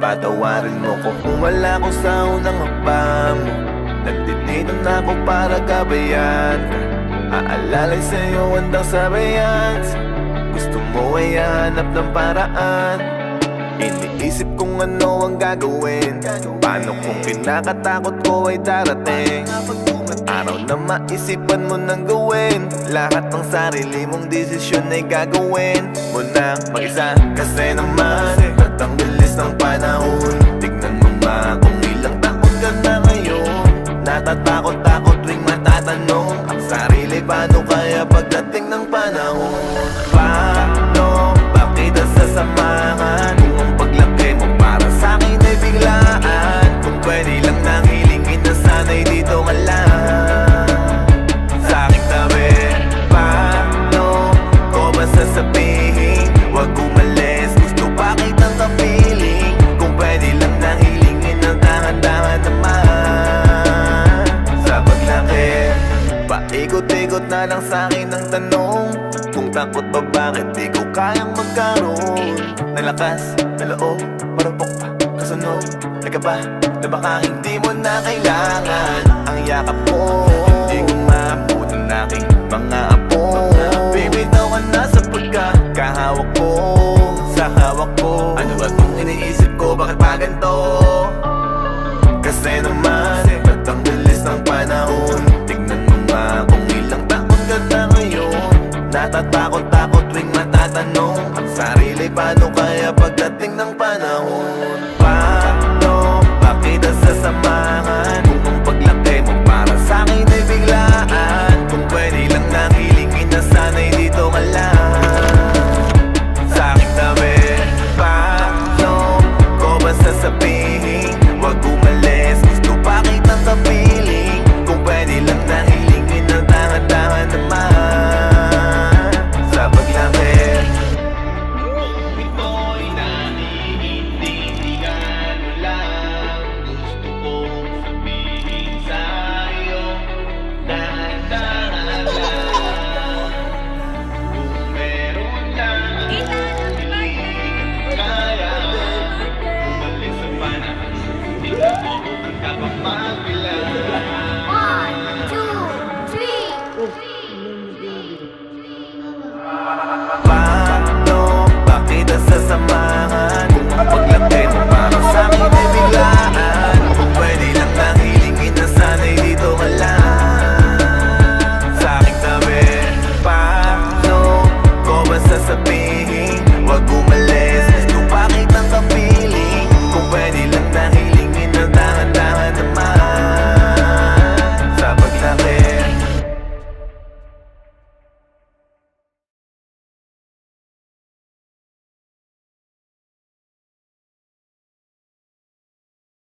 Patawarin mo ko kung wala ko sa unang hakbang mo. Nagtitino na ako para gabayan ka. Aalalay sa'yo handang sabayan. Gusto mo ay hanap ng paraan. Iniisip kung ano ang gagawin. Paano kung kinakatakot ko ay darating? Araw na maisipan mo nang gawin. Lahat ng sarili mong desisyon ay gagawin mo na mag-isa. Kasi naman, at ang bilis ng panahon. Tignan mo ba kung ilang taon ka na ngayon? Natatakot-takot tuwing matatanong ang sarili, paano kaya pagdating ng panahon? Paano ba kita sasamahan? Kung ang paglaki mo para sa'kin ay biglaan. Kung pwede lang nang hilingin na sana'y dito ka lang sa aking tabi. Paano ko ba sasabihin? Huwag umalis, gusto pa kitang kapiling. Kung pwede lang nang hilingin na dahan-dahan naman sa paglaki. Paikot-ikot na lang sa'kin ang tanong. Kung takot ba bakit di ko kayang magkaroon ng lakas, na loob, marupok pa, kasunod. Teka ba, na baka hindi mo na kailangan ang yakap mo. Hindi ko maabot ang aking mga apo. Bibitaw ka na sa pagkakahawak ko, sa hawak ko. Ano ba itong iniisip ko, bakit pa ganito? Kasi naman, ba't ang bilis ng panahon? Tignan mo nga kung ilang taon ka na ngayon. Natatakot-takot tuwing matatanong ang sarili, paano kaya pagdating ng panahon?